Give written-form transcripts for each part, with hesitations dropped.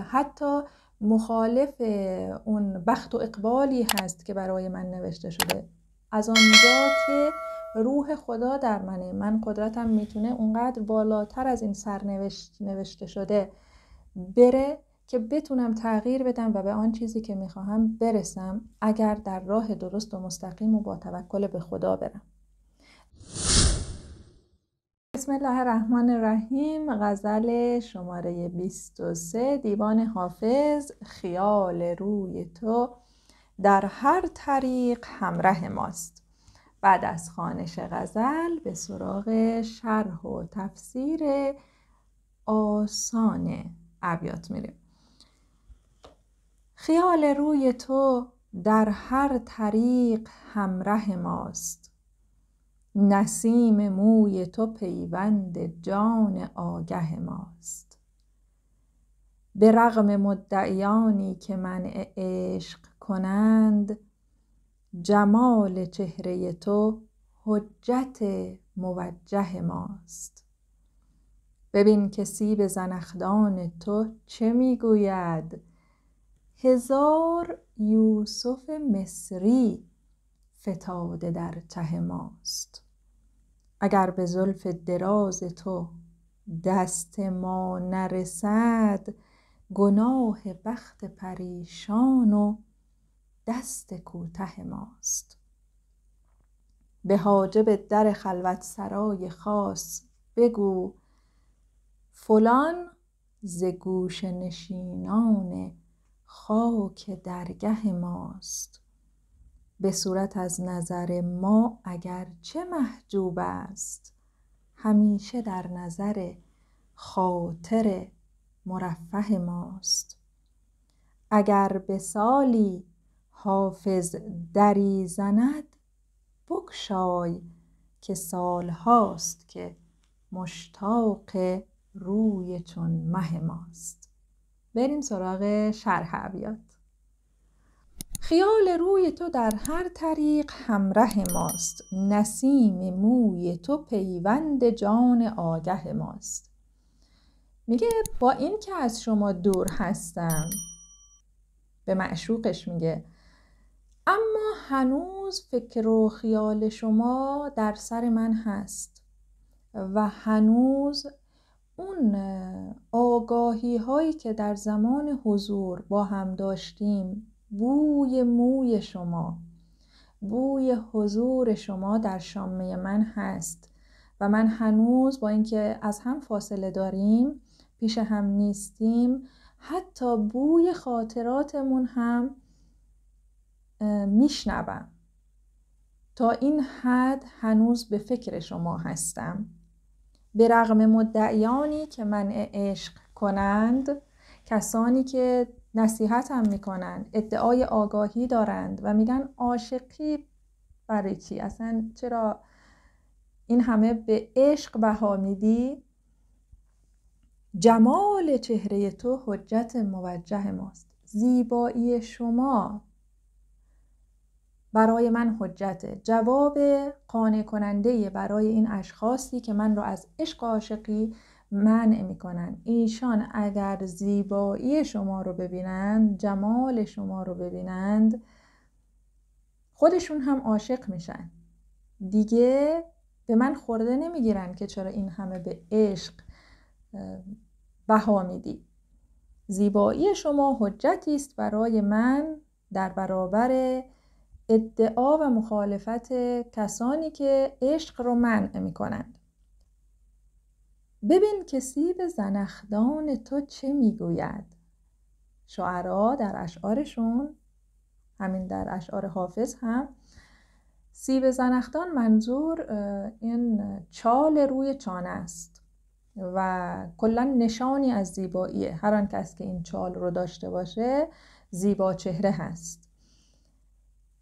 حتی مخالف اون بخت و اقبالی هست که برای من نوشته شده. از آنجا که روح خدا در منه، من قدرتم میتونه اونقدر بالاتر از این سرنوشت نوشته شده بره که بتونم تغییر بدم و به آن چیزی که میخواهم برسم، اگر در راه درست و مستقیم و با توکل به خدا برم. بسم الله الرحمن الرحیم. غزل شماره 23، دیوان حافظ. خیال روی تو در هر طریق همراه ماست. بعد از خوانش غزل به سراغ شرح و تفسیر آسان ابیات میریم. خیال روی تو در هر طریق همراه ماست، نسیم موی تو پیوند جان آگه ماست. به رغم مدعیانی که منع عشق کنند، جمال چهره تو حجت موجه ماست. ببین که سیب زنخدان تو چه میگوید، هزار یوسف مصری فتاده در چه ماست. اگر به زلف دراز تو دست ما نرسد، گناه بخت پریشان و دست کوته ماست. به حاجب در خلوت سرای خاص بگو، فلان ز گوشه نشینان خاک درگه ماست. به صورت از نظر ما اگر چه محجوب است، همیشه در نظر خاطر مرفه ماست. اگر به سالی حافظ دری زند، بگشای که سال هاست که مشتاق روی چون مه ماست. بریم سراغ شرح ابیات. خیال روی تو در هر طریق همراه ماست، نسیم موی تو پیوند جان آگه ماست. میگه با این که از شما دور هستم، به معشوقش میگه، اما هنوز فکر و خیال شما در سر من هست و هنوز اون آگاهی هایی که در زمان حضور با هم داشتیم، بوی موی شما، بوی حضور شما در شامه من هست و من هنوز با اینکه از هم فاصله داریم، پیش هم نیستیم، حتی بوی خاطراتمون هم میشنوم. تا این حد هنوز به فکر شما هستم. به رغم مدعیانی که منع عشق کنند، کسانی که نصیحت هم میکنند، ادعای آگاهی دارند و میگن عاشقی برای چی؟ اصلا چرا این همه به عشق بها میدی؟ جمال چهره تو حجت موجه ماست. زیبایی شما برای من حجته، جواب قانع کننده برای این اشخاصی که من رو از عشق و عاشقی منع میکنن. ایشان اگر زیبایی شما رو ببینند، جمال شما رو ببینند، خودشون هم عاشق میشن. دیگه به من خورده نمیگیرن که چرا این همه به عشق بها میدی. زیبایی شما حجتی است برای من در برابر ادعا و مخالفت کسانی که عشق رو منع میکنند. ببین که سیب زنخدان تو چه میگوید. شعرا در اشعارشون، همین در اشعار حافظ هم، سیب زنخدان منظور این چال روی چانه است و کلا نشانی از زیباییه. هر آن کس که این چال رو داشته باشه زیبا چهره هست.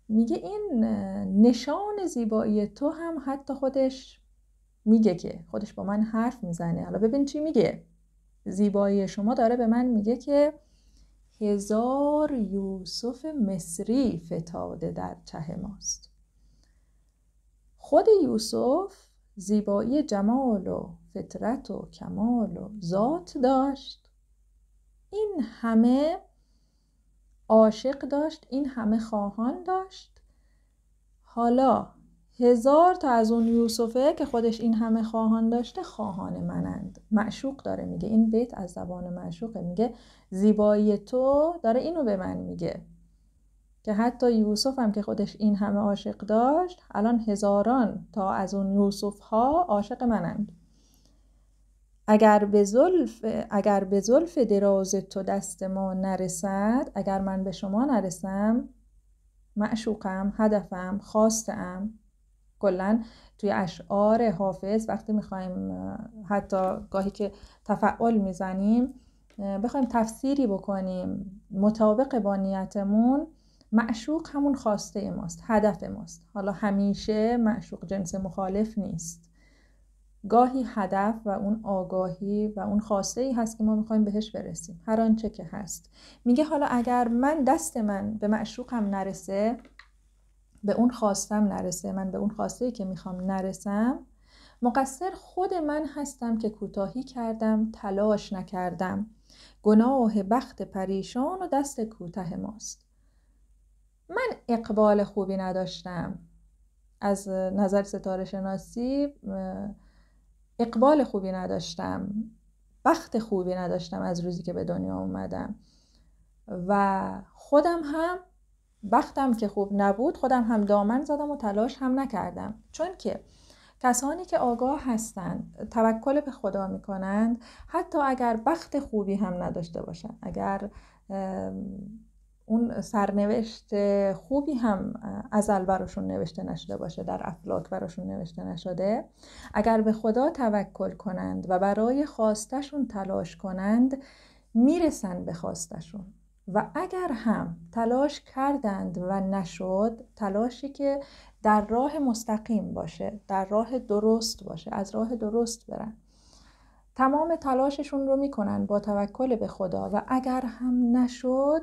میگه این نشان زیبایی تو هم حتی خودش میگه که خودش با من حرف میزنه. حالا ببین چی میگه. زیبایی شما داره به من میگه که هزار یوسف مصری فتاده در چه ماست. خود یوسف زیبایی، جمال و فطرت و کمال و ذات داشت. این همه عاشق داشت، این همه خواهان داشت. حالا 1000 تا از اون یوسفه که خودش این همه خواهان داشته خواهان منند. معشوق داره میگه، این بیت از زبان معشوقه، میگه زیبایی تو داره اینو به من میگه که حتی یوسف هم که خودش این همه عاشق داشت، الان 1000 تا از اون یوسف ها عاشق منند. اگر به زلف دراز تو دست ما نرسد، اگر من به شما نرسم، معشوقم، هدفم، خواستم. کلن توی اشعار حافظ وقتی میخوایم حتی گاهی که تفعول میزنیم بخوایم تفسیری بکنیم مطابق با نیتمون، معشوق همون خواسته ماست، هدف ماست. حالا همیشه معشوق جنس مخالف نیست، گاهی هدف و اون آگاهی و اون خواسته ای هست که ما میخوایم بهش برسیم، هر آنچه که هست. میگه حالا اگر دست من به معشوقم نرسه، به اون خواستم نرسه، من به اون خواسته ای که میخوام نرسم، مقصر خود من هستم که کوتاهی کردم، تلاش نکردم. گناه بخت پریشان و دست کوته ماست. من اقبال خوبی نداشتم از نظر ستاره شناسی، اقبال خوبی نداشتم، بخت خوبی نداشتم از روزی که به دنیا اومدم و خودم هم بختم که خوب نبود، خودم هم دامن زدم و تلاش هم نکردم. چون که کسانی که آگاه هستند، توکل به خدا میکنند، حتی اگر بخت خوبی هم نداشته باشند، اگر اون سرنوشت خوبی هم ازل براشون نوشته نشده باشه، در افلاک براشون نوشته نشده، اگر به خدا توکل کنند و برای خواستشون تلاش کنند، میرسن به خواستشون. و اگر هم تلاش کردند و نشد، تلاشی که در راه مستقیم باشه، در راه درست باشه، از راه درست برن، تمام تلاششون رو میکنن با توکل به خدا و اگر هم نشد،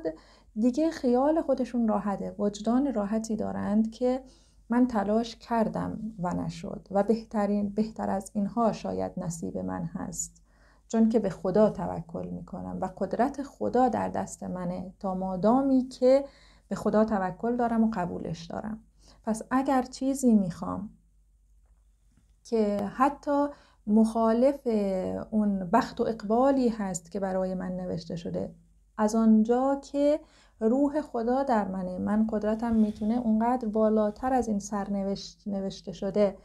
دیگه خیال خودشون راحته، وجدان راحتی دارند که من تلاش کردم و نشد و بهتر از اینها شاید نصیب من هست، چون که به خدا توکل میکنم و قدرت خدا در دست منه تا مادامی که به خدا توکل دارم و قبولش دارم. پس اگر چیزی میخوام که حتی مخالف اون بخت و اقبالی هست که برای من نوشته شده، از آنجا که روح خدا در منه، من قدرتم میتونه اونقدر بالاتر از این سرنوشت نوشته شده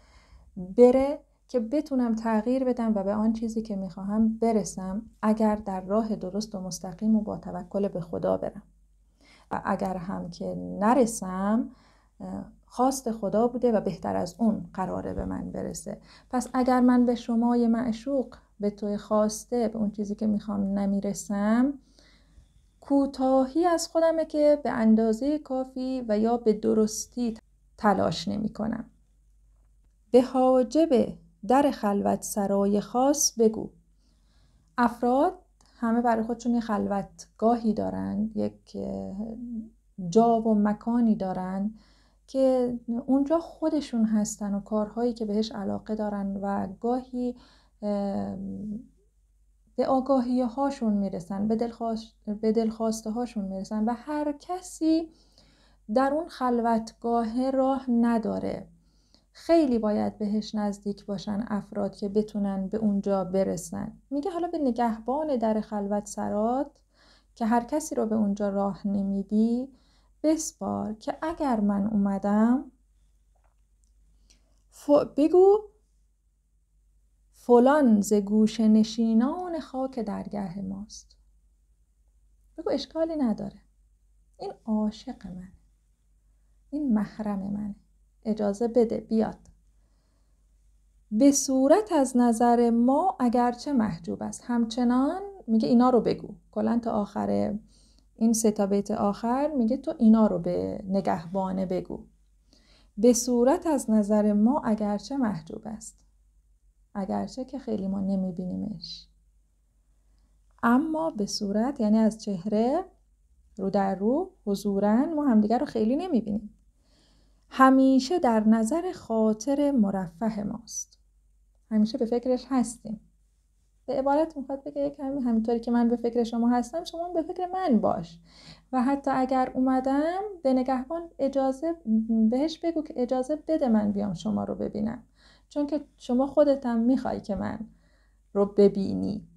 بره که بتونم تغییر بدم و به آن چیزی که میخواهم برسم، اگر در راه درست و مستقیم و با توکل به خدا برم. و اگر هم که نرسم، خواست خدا بوده و بهتر از اون قراره به من برسه. پس اگر من به شمای معشوق، به توی خواسته، به اون چیزی که میخوام نمیرسم، کوتاهی از خودمه که به اندازه کافی و یا به درستی تلاش نمی کنم. به حاجب در خلوت سرای خاص بگو. افراد همه برای خودشون یه خلوتگاهی دارن، یک جا و مکانی دارن که اونجا خودشون هستن و کارهایی که بهش علاقه دارن و گاهی به آگاهی هاشون میرسن، به دلخواسته هاشون میرسن و هر کسی در اون خلوتگاه راه نداره. خیلی باید بهش نزدیک باشن افراد که بتونن به اونجا برسن. میگه حالا به نگهبان در خلوت سرات که هر کسی رو به اونجا راه نمیدی، بسپار که اگر من اومدم بگو فلان ز گوشه نشینان خاک درگاه ماست. بگو اشکالی نداره، این عاشق من، این محرم من، اجازه بده بیاد. به صورت از نظر ما اگرچه محجوب است. همچنان میگه اینا رو بگو، کلاً تا آخر این 3 بیت آخر میگه تو اینا رو به نگهبانه بگو. به صورت از نظر ما اگرچه محجوب است، اگرچه که خیلی ما نمیبینیمش، اما به صورت یعنی از چهره، رو در رو، حضوراً ما همدیگر رو خیلی نمیبینیم. همیشه در نظر خاطر مرفه ماست، همیشه به فکرش هستیم. به عبارت میخواد بگه یک کمی همینطوری که من به فکر شما هستم شما به فکر من باش و حتی اگر اومدم به نگهبان بهش بگو که اجازه بده من بیام شما رو ببینم، چون که شما خودتم میخوای که من رو ببینی.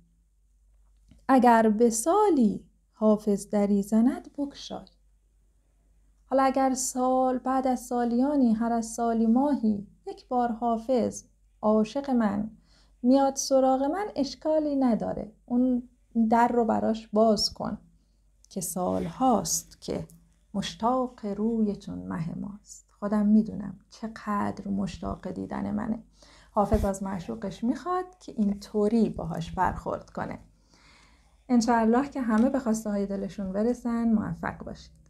اگر به سالی حافظ دری زند بگشای. حالا اگر بعد از سالیانی، هر از سالی ماهی یک بار حافظ عاشق من میاد سراغ من، اشکالی نداره، اون در رو براش باز کن که سال هاست که مشتاق روی چون مه ماست. خودم میدونم چقدر مشتاق دیدن منه. حافظ از معشوقش میخواد که اینطوری باهاش برخورد کنه. انشاءالله که همه به خواسته های دلشون برسن. موفق باشید.